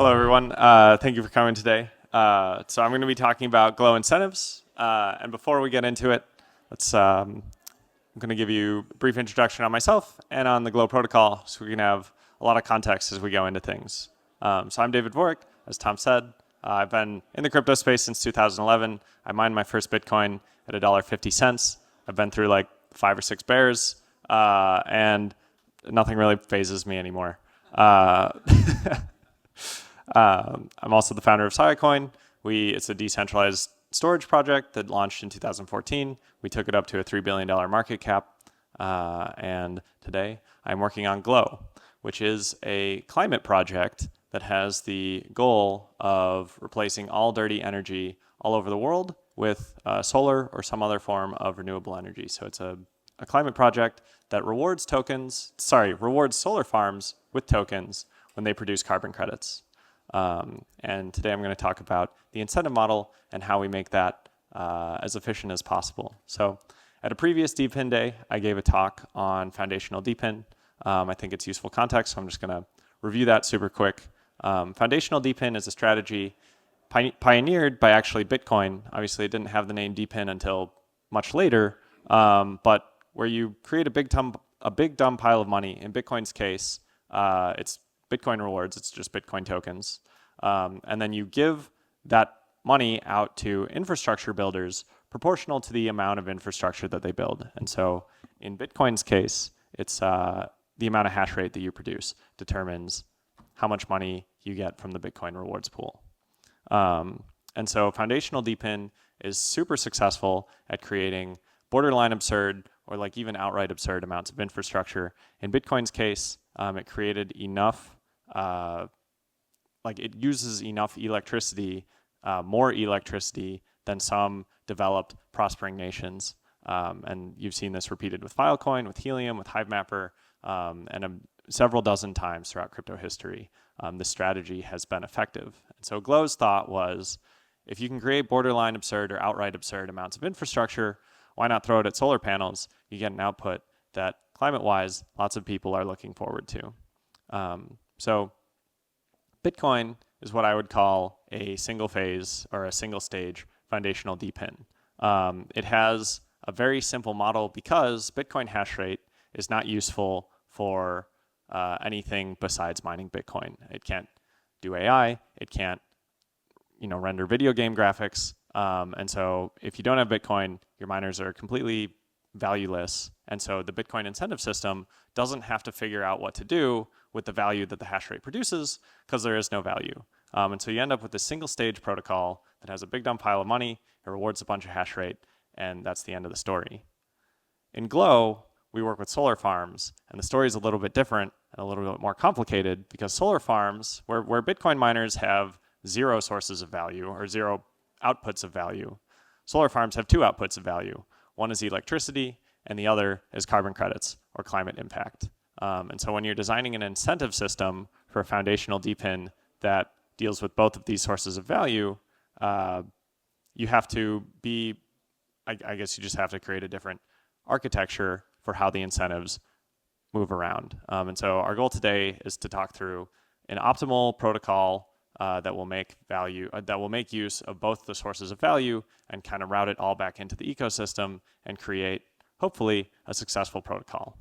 Hello, everyone. Thank you for coming today. So I'm going to be talking about Glow incentives. And before we get into it, I'm going to give you a brief introduction on myself and on the Glow protocol so we can have a lot of context as we go into things. So I'm David Vorick, as Tom said. I've been in the crypto space since 2011. I mined my first Bitcoin at $1.50. I've been through like 5 or 6 bears, and nothing really phases me anymore. I'm also the founder of Siacoin. It's a decentralized storage project that launched in 2014. We took it up to a $3 billion market cap. And today I'm working on Glow, which is a climate project that has the goal of replacing all dirty energy all over the world with solar or some other form of renewable energy. So it's a climate project that rewards solar farms with tokens when they produce carbon credits. And today I'm going to talk about the incentive model and how we make that as efficient as possible. So at a previous DePIN day, I gave a talk on foundational DePIN. I think it's useful context, so I'm just going to review that super quick. Foundational DePIN is a strategy pioneered by actually Bitcoin. Obviously, it didn't have the name DePIN until much later, but where you create a big dumb pile of money. In Bitcoin's case, it's Bitcoin rewards, it's just Bitcoin tokens. And then you give that money out to infrastructure builders proportional to the amount of infrastructure that they build. And so in Bitcoin's case, it's the amount of hash rate that you produce determines how much money you get from the Bitcoin rewards pool. And so foundational DePIN is super successful at creating borderline absurd or like even outright absurd amounts of infrastructure. In Bitcoin's case, it created enough it uses enough electricity, more electricity than some developed prospering nations. And you've seen this repeated with Filecoin, with Helium, with HiveMapper, and several dozen times throughout crypto history. This strategy has been effective. And so Glow's thought was, if you can create borderline absurd or outright absurd amounts of infrastructure, why not throw it at solar panels? You get an output that climate-wise, lots of people are looking forward to. So Bitcoin is what I would call a single phase or a single stage foundational DePIN. It has a very simple model because Bitcoin hash rate is not useful for anything besides mining Bitcoin. It can't do AI. It can't, render video game graphics. And so if you don't have Bitcoin, your miners are completely valueless. And so the Bitcoin incentive system doesn't have to figure out what to do with the value that the hash rate produces because there is no value. And so you end up with this single stage protocol that has a big dumb pile of money, it rewards a bunch of hash rate, and that's the end of the story. In Glow, we work with solar farms, and the story is a little bit different and a little bit more complicated because solar farms, where Bitcoin miners have 0 sources of value or 0 outputs of value, solar farms have 2 outputs of value. One is electricity, and the other is carbon credits or climate impact. And so when you're designing an incentive system for a foundational DePIN that deals with both of these sources of value, you have to I guess you just have to create a different architecture for how the incentives move around. And so our goal today is to talk through an optimal protocol that will make use of both the sources of value and kind of route it all back into the ecosystem and create, hopefully, a successful protocol.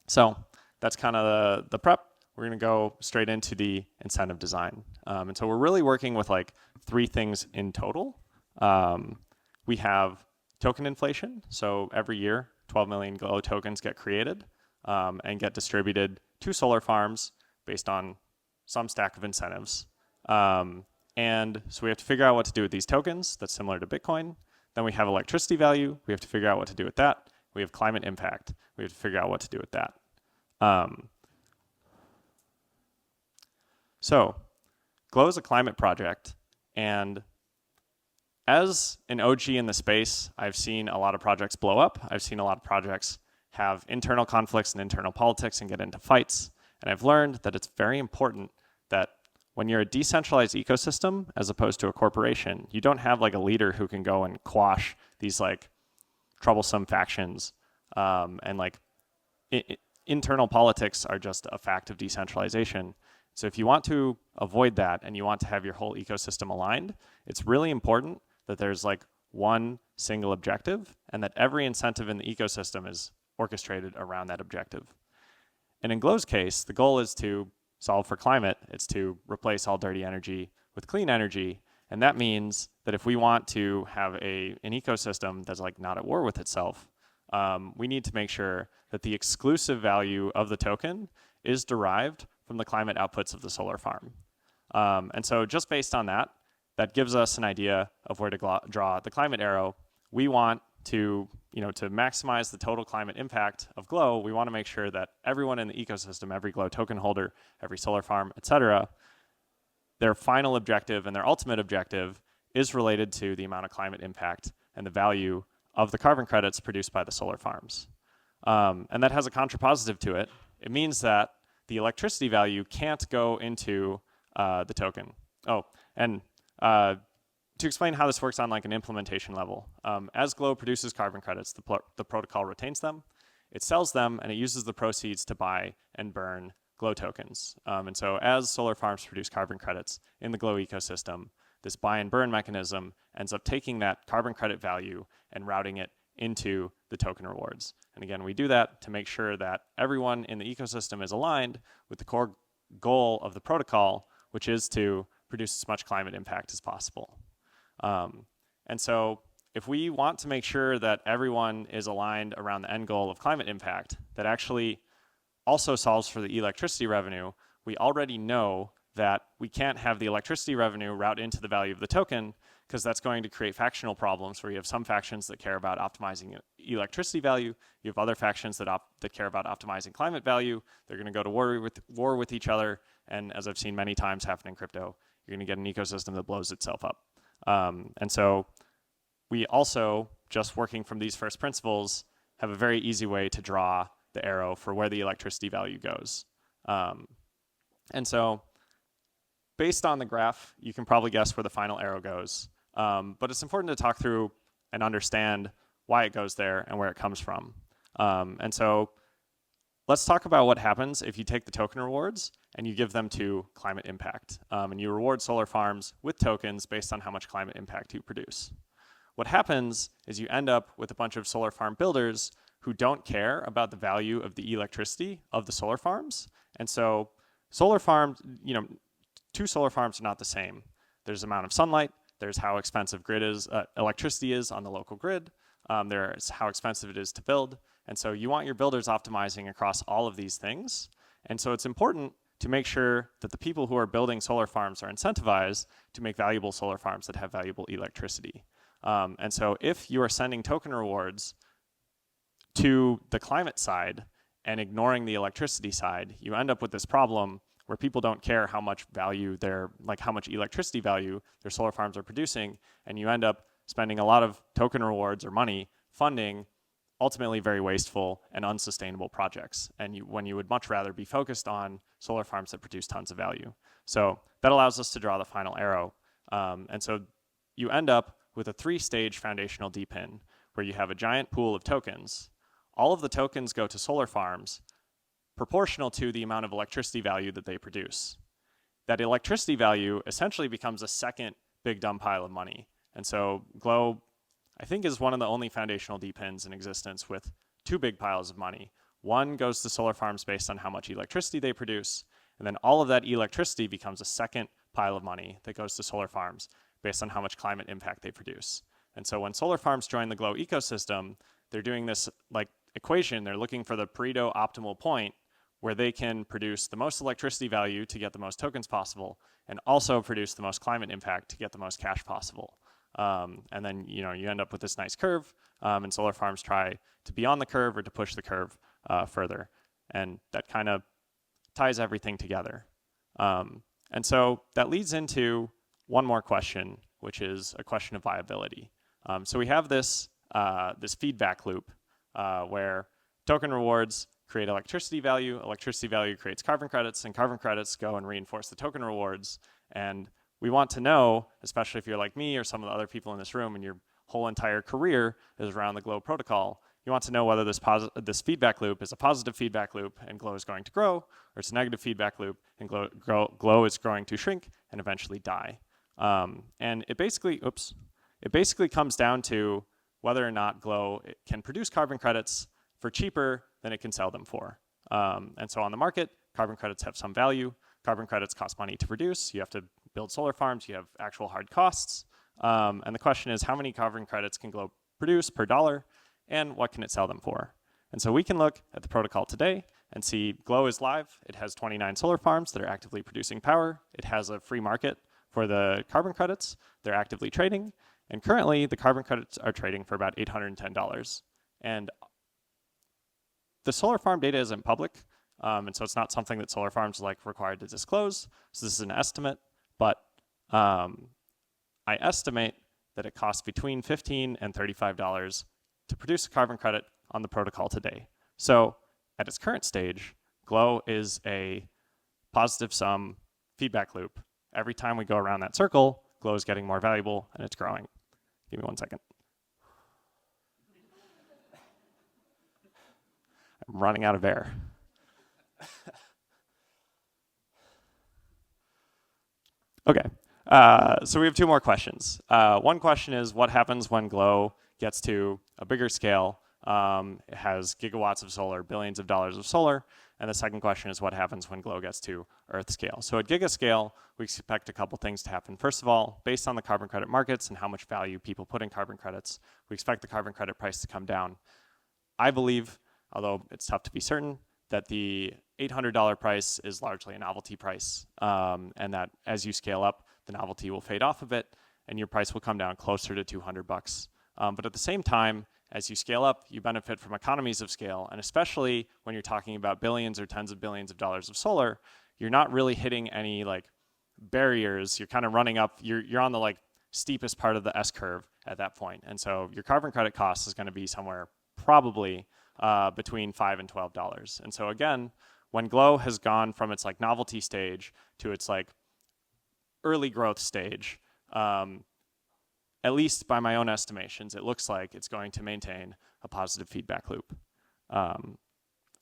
So that's kind of the prep. We're going to go straight into the incentive design. And so we're really working with like 3 things in total. We have token inflation. So every year, 12 million Glow tokens get created and get distributed to solar farms based on some stack of incentives. And so we have to figure out what to do with these tokens. That's similar to Bitcoin. Then we have electricity value. We have to figure out what to do with that. We have climate impact. We have to figure out what to do with that. So Glow is a climate project. And as an OG in the space, I've seen a lot of projects blow up. I've seen a lot of projects have internal conflicts and internal politics and get into fights. And I've learned that it's very important that when you're a decentralized ecosystem, as opposed to a corporation, you don't have like a leader who can go and quash these like troublesome factions and like internal politics are just a fact of decentralization. So if you want to avoid that and you want to have your whole ecosystem aligned, it's really important that there's like one single objective and that every incentive in the ecosystem is orchestrated around that objective. And in Glow's case, the goal is to solve for climate. It's to replace all dirty energy with clean energy. And that means that if we want to have an ecosystem that's like not at war with itself, we need to make sure that the exclusive value of the token is derived from the climate outputs of the solar farm. And so just based on that, that gives us an idea of where to draw the climate arrow. We want to, to maximize the total climate impact of Glow. We want to make sure that everyone in the ecosystem, every Glow token holder, every solar farm, et cetera, their final objective and their ultimate objective is related to the amount of climate impact and the value of the carbon credits produced by the solar farms. And that has a contrapositive to it. It means that the electricity value can't go into the token. Oh, and to explain how this works on like an implementation level, as Glow produces carbon credits, the protocol retains them, it sells them, and it uses the proceeds to buy and burn Glow tokens. And so as solar farms produce carbon credits in the Glow ecosystem, this buy and burn mechanism ends up taking that carbon credit value and routing it into the token rewards. And again, we do that to make sure that everyone in the ecosystem is aligned with the core goal of the protocol, which is to produce as much climate impact as possible. And so if we want to make sure that everyone is aligned around the end goal of climate impact that actually also solves for the electricity revenue, we already know that we can't have the electricity revenue route into the value of the token, because that's going to create factional problems where you have some factions that care about optimizing electricity value, you have other factions that care about optimizing climate value. They're going to go to war with each other, and as I've seen many times happen in crypto, you're going to get an ecosystem that blows itself up. And so we also, just working from these first principles, have a very easy way to draw the arrow for where the electricity value goes. And so based on the graph, you can probably guess where the final arrow goes. But it's important to talk through and understand why it goes there and where it comes from. And so let's talk about what happens if you take the token rewards and you give them to climate impact. And you reward solar farms with tokens based on how much climate impact you produce. What happens is you end up with a bunch of solar farm builders who don't care about the value of the electricity of the solar farms. And so solar farms, two solar farms are not the same. There's amount of sunlight, there's how expensive electricity is on the local grid, there's how expensive it is to build. And so you want your builders optimizing across all of these things. And so it's important to make sure that the people who are building solar farms are incentivized to make valuable solar farms that have valuable electricity. And so if you are sending token rewards to the climate side and ignoring the electricity side, you end up with this problem where people don't care how much value how much electricity value their solar farms are producing, and you end up spending a lot of token rewards or money funding ultimately very wasteful and unsustainable projects, and when you would much rather be focused on solar farms that produce tons of value. So that allows us to draw the final arrow. And so you end up with a 3-stage foundational DePIN where you have a giant pool of tokens. All of the tokens go to solar farms proportional to the amount of electricity value that they produce. That electricity value essentially becomes a second big dumb pile of money. And so Glow, I think, is one of the only foundational DePINs in existence with 2 big piles of money. One goes to solar farms based on how much electricity they produce, and then all of that electricity becomes a second pile of money that goes to solar farms based on how much climate impact they produce. And so when solar farms join the Glow ecosystem, they're doing this equation. They're looking for the Pareto optimal point where they can produce the most electricity value to get the most tokens possible, and also produce the most climate impact to get the most cash possible. And then you end up with this nice curve, and solar farms try to be on the curve or to push the curve further. And that kind of ties everything together. And so that leads into one more question, which is a question of viability. So we have this feedback loop where token rewards create electricity value creates carbon credits, and carbon credits go and reinforce the token rewards. And we want to know, especially if you're like me or some of the other people in this room and your whole entire career is around the Glow protocol, you want to know whether this feedback loop is a positive feedback loop and Glow is going to grow, or it's a negative feedback loop and Glow is going to shrink and eventually die. And it basically comes down to whether or not Glow can produce carbon credits for cheaper than it can sell them for. And so on the market, carbon credits have some value. Carbon credits cost money to produce. You have to build solar farms. You have actual hard costs. And the question is, how many carbon credits can Glow produce per dollar, and what can it sell them for? And so we can look at the protocol today and see Glow is live. It has 29 solar farms that are actively producing power. It has a free market for the carbon credits. They're actively trading. And currently, the carbon credits are trading for about $810. And the solar farm data isn't public, and so it's not something that solar farms are required to disclose. So this is an estimate, but I estimate that it costs between $15 and $35 to produce a carbon credit on the protocol today. So at its current stage, Glow is a positive sum feedback loop. Every time we go around that circle, Glow is getting more valuable and it's growing. Give me 1 second. I'm running out of air. Okay, so we have 2 more questions. One question is, what happens when Glow gets to a bigger scale? It has gigawatts of solar, billions of dollars of solar. And the second question is, what happens when Glow gets to Earth scale? So at giga scale, we expect a couple things to happen. First of all, based on the carbon credit markets and how much value people put in carbon credits, we expect the carbon credit price to come down. I believe, although it's tough to be certain, that the $800 price is largely a novelty price, and that as you scale up, the novelty will fade off a bit, and your price will come down closer to 200 bucks. But at the same time, as you scale up, you benefit from economies of scale, and especially when you're talking about billions or tens of billions of dollars of solar, you're not really hitting any barriers. You're kind of running up. You're on the steepest part of the S curve at that point, and so your carbon credit cost is going to be somewhere probably between $5 and $12. And so again, when Glow has gone from its novelty stage to its early growth stage, at least by my own estimations, it looks like it's going to maintain a positive feedback loop. And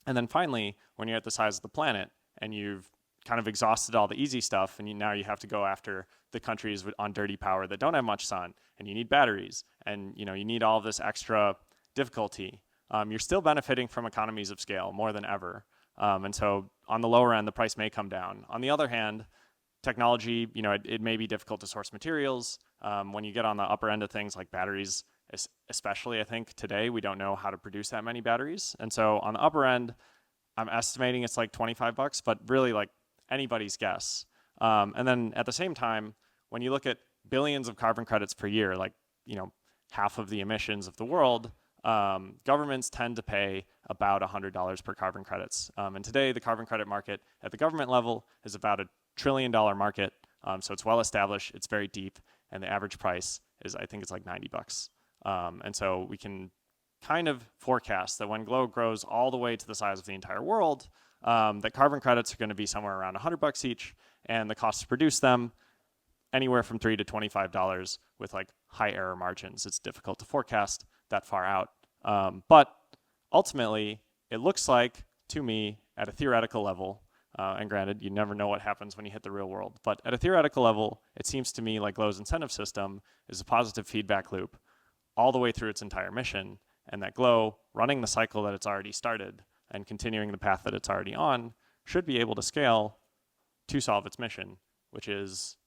then finally, when you're at the size of the planet and you've kind of exhausted all the easy stuff, and now you have to go after the countries on dirty power that don't have much sun, and you need batteries, and you need all this extra difficulty, you're still benefiting from economies of scale more than ever. And so on the lower end, the price may come down. On the other hand, technology, it may be difficult to source materials. When you get on the upper end of things like batteries, especially I think today, we don't know how to produce that many batteries. And so on the upper end, I'm estimating it's 25 bucks, but really anybody's guess. And then at the same time, when you look at billions of carbon credits per year, half of the emissions of the world, governments tend to pay about $100 per carbon credits. And today, the carbon credit market at the government level is about $1 trillion market. So it's well established, it's very deep, and the average price is, I think it's 90 bucks. And so we can kind of forecast that when Glow grows all the way to the size of the entire world, that carbon credits are going to be somewhere around 100 bucks each, and the cost to produce them anywhere from $3 to $25 with high error margins. It's difficult to forecast that far out. But ultimately, it looks like, to me, at a theoretical level, and granted, you never know what happens when you hit the real world, but at a theoretical level, it seems to me like Glow's incentive system is a positive feedback loop all the way through its entire mission, and that Glow, running the cycle that it's already started and continuing the path that it's already on, should be able to scale to solve its mission, which is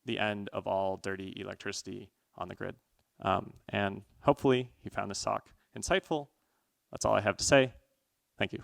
the end of all dirty electricity on the grid. And hopefully you found this talk insightful. That's all I have to say. Thank you.